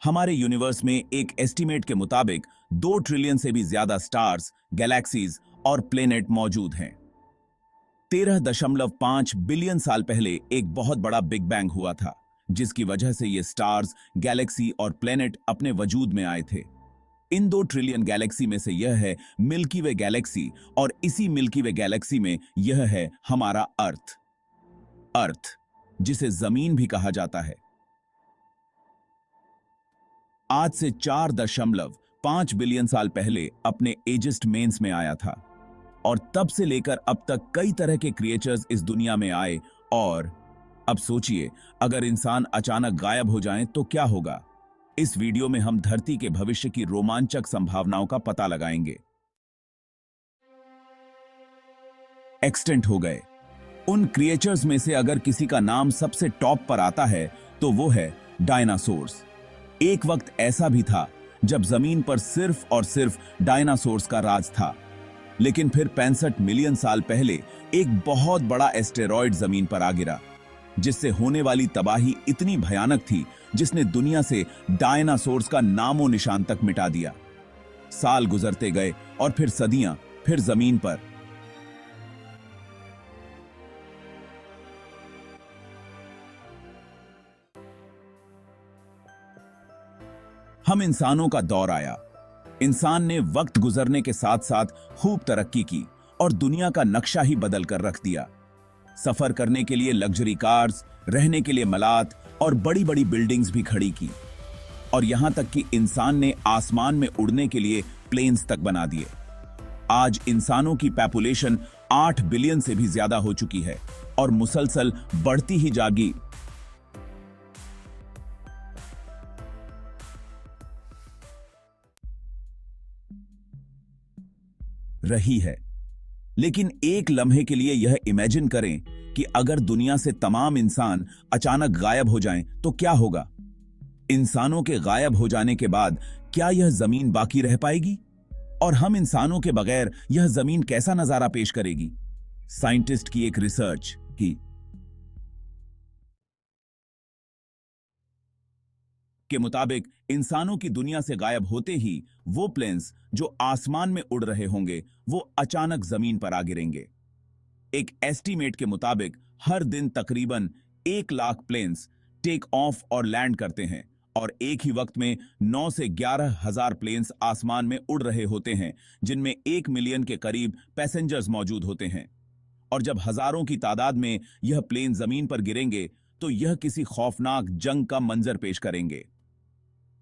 हमारे यूनिवर्स में एक एस्टीमेट के मुताबिक 2 ट्रिलियन से भी ज्यादा स्टार्स, गैलेक्सीज और प्लेनेट मौजूद हैं। 13.5 बिलियन साल पहले एक बहुत बड़ा बिग बैंग हुआ था, जिसकी वजह से ये स्टार्स, गैलेक्सी और प्लेनेट अपने वजूद में आए थे। इन 2 ट्रिलियन गैलेक्सी में से यह है मिल्की वे गैलेक्सी, और इसी मिल्की वे गैलेक्सी में यह है हमारा अर्थ। अर्थ, जिसे जमीन भी कहा जाता है, आज से 4.5 बिलियन साल पहले अपने एजिस्ट मेंस में आया था, और तब से लेकर अब तक कई तरह के क्रिएचर्स इस दुनिया में आए। और अब सोचिए, अगर इंसान अचानक गायब हो जाएं तो क्या होगा। इस वीडियो में हम धरती के भविष्य की रोमांचक संभावनाओं का पता लगाएंगे। एक्सटेंट हो गए उन क्रिएचर्स में से अगर किसी का नाम सबसे टॉप पर आता है तो वो है डायनासोर्स। एक वक्त ऐसा भी था जब जमीन पर सिर्फ और सिर्फ डायनासोर्स का राज था, लेकिन फिर 65 मिलियन साल पहले एक बहुत बड़ा एस्टेरॉयड जमीन पर आ गिरा, जिससे होने वाली तबाही इतनी भयानक थी जिसने दुनिया से डायनासोर्स का नामो निशान तक मिटा दिया। साल गुजरते गए और फिर सदियां, फिर जमीन पर हम इंसानों का दौर आया। इंसान ने वक्त गुजरने के साथ साथ खूब तरक्की की और दुनिया का नक्शा ही बदल कर रख दिया। सफर करने के लिए लग्जरी कार्स, रहने के लिए मलात और बड़ी बड़ी बिल्डिंग्स भी खड़ी की, और यहां तक कि इंसान ने आसमान में उड़ने के लिए प्लेन्स तक बना दिए। आज इंसानों की पॉपुलेशन 8 बिलियन से भी ज्यादा हो चुकी है और मुसलसल बढ़ती ही जागी रही है। लेकिन एक लम्हे के लिए यह इमेजिन करें कि अगर दुनिया से तमाम इंसान अचानक गायब हो जाएं तो क्या होगा। इंसानों के गायब हो जाने के बाद क्या यह जमीन बाकी रह पाएगी, और हम इंसानों के बगैर यह जमीन कैसा नजारा पेश करेगी। साइंटिस्ट की एक रिसर्च के मुताबिक इंसानों की दुनिया से गायब होते ही वो प्लेन्स जो आसमान में उड़ रहे होंगे वो अचानक जमीन पर आ गिरेंगे। एक एस्टीमेट के मुताबिक हर दिन तकरीबन 1 लाख प्लेन्स टेक ऑफ और लैंड करते हैं, और एक ही वक्त में 9 से 11 हजार प्लेन्स आसमान में उड़ रहे होते हैं, जिनमें 1 मिलियन के करीब पैसेंजर्स मौजूद होते हैं। और जब हजारों की तादाद में यह प्लेन जमीन पर गिरेंगे तो यह किसी खौफनाक जंग का मंजर पेश करेंगे।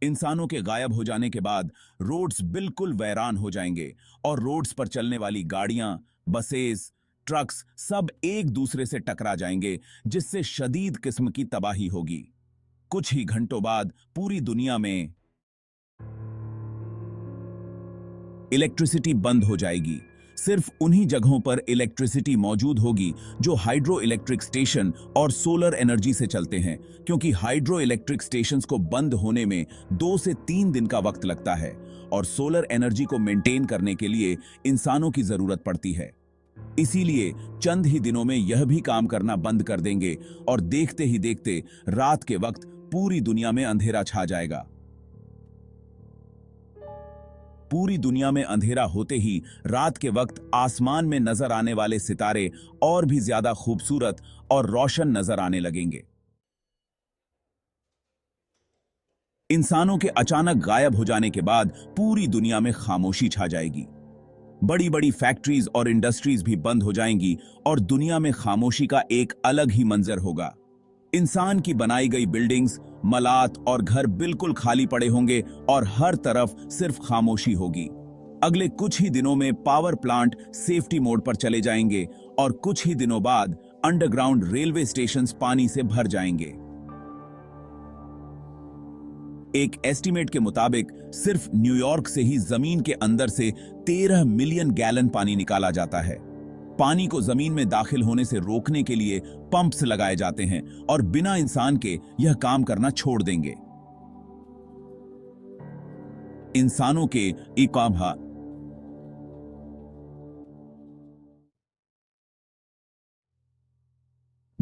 इंसानों के गायब हो जाने के बाद रोड्स बिल्कुल वीरान हो जाएंगे, और रोड्स पर चलने वाली गाड़ियां, बसेस, ट्रक्स सब एक दूसरे से टकरा जाएंगे, जिससे शदीद किस्म की तबाही होगी। कुछ ही घंटों बाद पूरी दुनिया में इलेक्ट्रिसिटी बंद हो जाएगी। सिर्फ उन्हीं जगहों पर इलेक्ट्रिसिटी मौजूद होगी जो हाइड्रो इलेक्ट्रिक स्टेशन और सोलर एनर्जी से चलते हैं, क्योंकि हाइड्रो इलेक्ट्रिक स्टेशंस को बंद होने में 2 से 3 दिन का वक्त लगता है, और सोलर एनर्जी को मेंटेन करने के लिए इंसानों की जरूरत पड़ती है। इसीलिए चंद ही दिनों में यह भी काम करना बंद कर देंगे, और देखते ही देखते रात के वक्त पूरी दुनिया में अंधेरा छा जाएगा। पूरी दुनिया में अंधेरा होते ही रात के वक्त आसमान में नजर आने वाले सितारे और भी ज्यादा खूबसूरत और रोशन नजर आने लगेंगे। इंसानों के अचानक गायब हो जाने के बाद पूरी दुनिया में खामोशी छा जाएगी। बड़ी बड़ी फैक्ट्रीज और इंडस्ट्रीज भी बंद हो जाएंगी, और दुनिया में खामोशी का एक अलग ही मंजर होगा। इंसान की बनाई गई बिल्डिंग्स, मलात और घर बिल्कुल खाली पड़े होंगे, और हर तरफ सिर्फ खामोशी होगी। अगले कुछ ही दिनों में पावर प्लांट सेफ्टी मोड पर चले जाएंगे, और कुछ ही दिनों बाद अंडरग्राउंड रेलवे स्टेशंस पानी से भर जाएंगे। एक एस्टीमेट के मुताबिक सिर्फ न्यूयॉर्क से ही जमीन के अंदर से 13 मिलियन गैलन पानी निकाला जाता है। पानी को जमीन में दाखिल होने से रोकने के लिए पंप्स लगाए जाते हैं, और बिना इंसान के यह काम करना छोड़ देंगे। इंसानों के इकाबा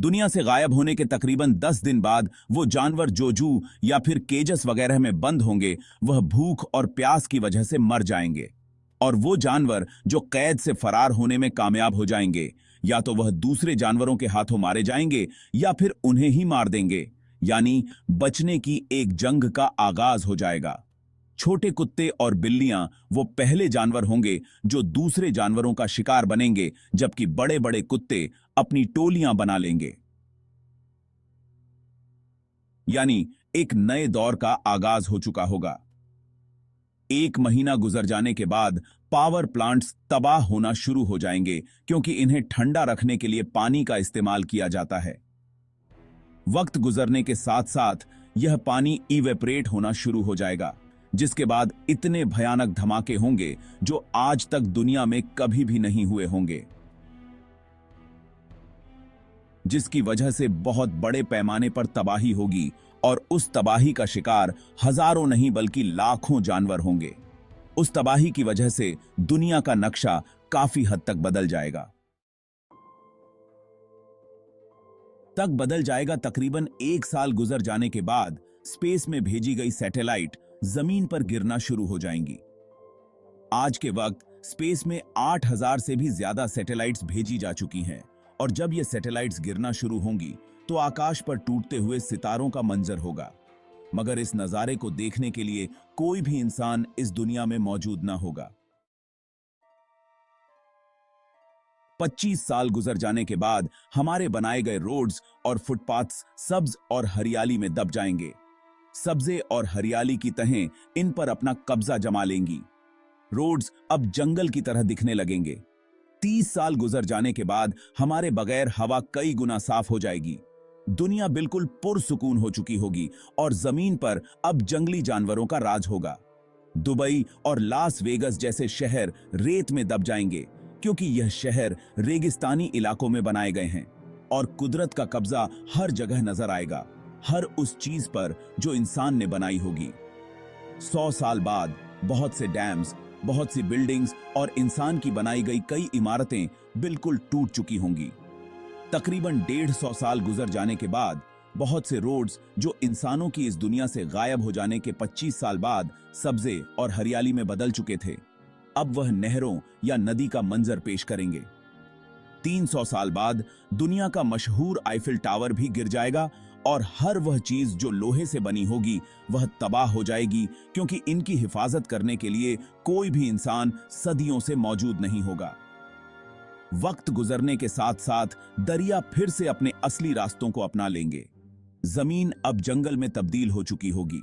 दुनिया से गायब होने के तकरीबन 10 दिन बाद वो जानवर जो जू या फिर केजस वगैरह में बंद होंगे, वह भूख और प्यास की वजह से मर जाएंगे। और वो जानवर जो कैद से फरार होने में कामयाब हो जाएंगे, या तो वह दूसरे जानवरों के हाथों मारे जाएंगे या फिर उन्हें ही मार देंगे। यानी बचने की एक जंग का आगाज हो जाएगा। छोटे कुत्ते और बिल्लियां वो पहले जानवर होंगे जो दूसरे जानवरों का शिकार बनेंगे, जबकि बड़े बड़े कुत्ते अपनी टोलियां बना लेंगे। यानी एक नए दौर का आगाज हो चुका होगा। 1 महीना गुजर जाने के बाद पावर प्लांट्स तबाह होना शुरू हो जाएंगे, क्योंकि इन्हें ठंडा रखने के लिए पानी का इस्तेमाल किया जाता है। वक्त गुजरने के साथ साथ यह पानी इवेपरेट होना शुरू हो जाएगा, जिसके बाद इतने भयानक धमाके होंगे जो आज तक दुनिया में कभी भी नहीं हुए होंगे, जिसकी वजह से बहुत बड़े पैमाने पर तबाही होगी और उस तबाही का शिकार हजारों नहीं बल्कि लाखों जानवर होंगे। उस तबाही की वजह से दुनिया का नक्शा काफी हद तक बदल जाएगा। तकरीबन 1 साल गुजर जाने के बाद स्पेस में भेजी गई सैटेलाइट जमीन पर गिरना शुरू हो जाएंगी। आज के वक्त स्पेस में 8000 से भी ज्यादा सैटेलाइट्स भेजी जा चुकी हैं, और जब ये सैटेलाइट्स गिरना शुरू होंगी तो आकाश पर टूटते हुए सितारों का मंजर होगा। मगर इस नजारे को देखने के लिए कोई भी इंसान इस दुनिया में मौजूद ना होगा। 25 साल गुजर जाने के बाद हमारे बनाए गए रोड्स और फुटपाथ्स सब्ज और हरियाली में दब जाएंगे। सब्जे और हरियाली की तहें इन पर अपना कब्जा जमा लेंगी। रोड्स अब जंगल की तरह दिखने लगेंगे। 30 साल गुजर जाने के बाद हमारे बगैर हवा कई गुना साफ हो जाएगी। दुनिया बिल्कुल पुरसुकून हो चुकी होगी और जमीन पर अब जंगली जानवरों का राज होगा। दुबई और लास वेगस जैसे शहर रेत में दब जाएंगे, क्योंकि यह शहर रेगिस्तानी इलाकों में बनाए गए हैं और कुदरत का कब्जा हर जगह नजर आएगा, हर उस चीज पर जो इंसान ने बनाई होगी। 100 साल बाद बहुत से डैम्स, बहुत सी बिल्डिंग्स और इंसान की बनाई गई कई इमारतें बिल्कुल टूट चुकी होंगी। तकरीबन 150 साल गुजर जाने के बाद बहुत से रोड्स जो इंसानों की इस दुनिया से गायब हो जाने के 25 साल बाद सब्जे और हरियाली में बदल चुके थे, अब वह नहरों या नदी का मंजर पेश करेंगे। 300 साल बाद दुनिया का मशहूर आईफिल टावर भी गिर जाएगा और हर वह चीज जो लोहे से बनी होगी वह तबाह हो जाएगी, क्योंकि इनकी हिफाजत करने के लिए कोई भी इंसान सदियों से मौजूद नहीं होगा। वक्त गुजरने के साथ साथ दरिया फिर से अपने असली रास्तों को अपना लेंगे। जमीन अब जंगल में तब्दील हो चुकी होगी।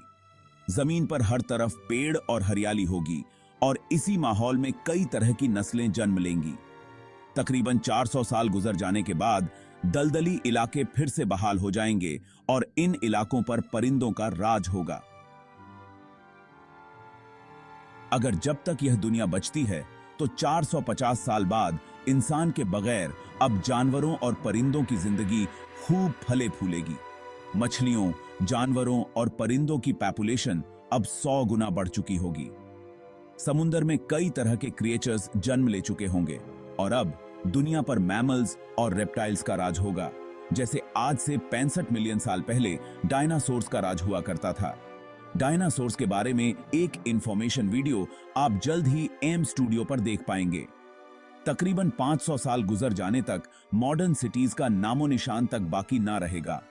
जमीन पर हर तरफ पेड़ और हरियाली होगी और इसी माहौल में कई तरह की नस्लें जन्म लेंगी। तकरीबन 400 साल गुजर जाने के बाद दलदली इलाके फिर से बहाल हो जाएंगे और इन इलाकों पर परिंदों का राज होगा। अगर जब तक यह दुनिया बचती है तो 450 साल बाद इंसान के बगैर अब जानवरों और परिंदों की जिंदगी खूब फले फूलेगी। मछलियों, जानवरों और परिंदों की पॉपुलेशन अब 100 गुना बढ़ चुकी होगी। समुद्र में कई तरह के क्रिएचर्स जन्म ले चुके होंगे और अब दुनिया पर मैमल्स और रेप्टाइल्स का राज होगा, जैसे आज से 65 मिलियन साल पहले डायनासोर्स का राज हुआ करता था। डायनासोर्स के बारे में एक इंफॉर्मेशन वीडियो आप जल्द ही एम स्टूडियो पर देख पाएंगे। तकरीबन 500 साल गुजर जाने तक मॉडर्न सिटीज का नामो निशान तक बाकी ना रहेगा।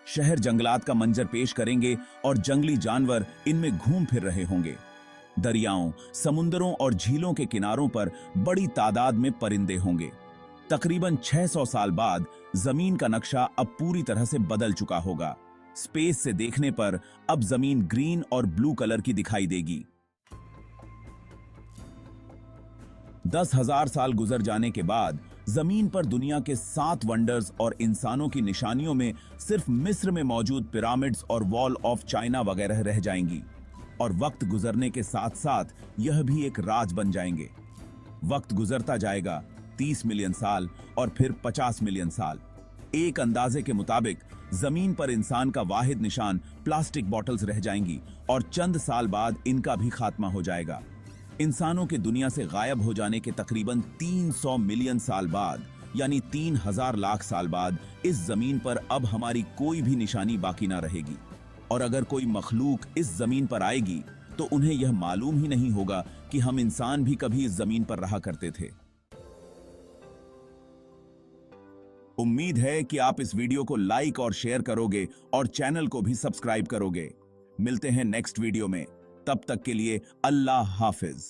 शहर जंगलात का मंजर पेश करेंगे और जंगली जानवर इनमें घूम फिर रहे होंगे। दरियाओं, समुंदरों और झीलों के किनारों पर बड़ी तादाद में परिंदे होंगे। तकरीबन 600 साल बाद जमीन का नक्शा अब पूरी तरह से बदल चुका होगा। स्पेस से देखने पर अब जमीन ग्रीन और ब्लू कलर की दिखाई देगी। 10,000 साल गुजर जाने के बाद जमीन पर दुनिया के 7 वंडर्स और इंसानों की निशानियों में सिर्फ मिस्र में मौजूद पिरामिड्स और वॉल ऑफ चाइना वगैरह रह जाएंगी और वक्त गुजरने के साथ साथ यह भी एक राज बन जाएंगे। वक्त गुजरता जाएगा, 30 मिलियन साल और फिर 50 मिलियन साल। एक अंदाजे के मुताबिक जमीन पर इंसान का वाहिद निशान प्लास्टिक बॉटल्स रह जाएंगी और चंद साल बाद इनका भी खात्मा हो जाएगा। इंसानों के दुनिया से गायब हो जाने के तकरीबन 300 मिलियन साल बाद यानी 3000 लाख साल बाद इस जमीन पर अब हमारी कोई भी निशानी बाकी ना रहेगी। और अगर कोई मखलूक इस जमीन पर आएगी तो उन्हें यह मालूम ही नहीं होगा कि हम इंसान भी कभी इस जमीन पर रहा करते थे। उम्मीद है कि आप इस वीडियो को लाइक और शेयर करोगे और चैनल को भी सब्सक्राइब करोगे। मिलते हैं नेक्स्ट वीडियो में, तब तक के लिए अल्लाह हाफिज।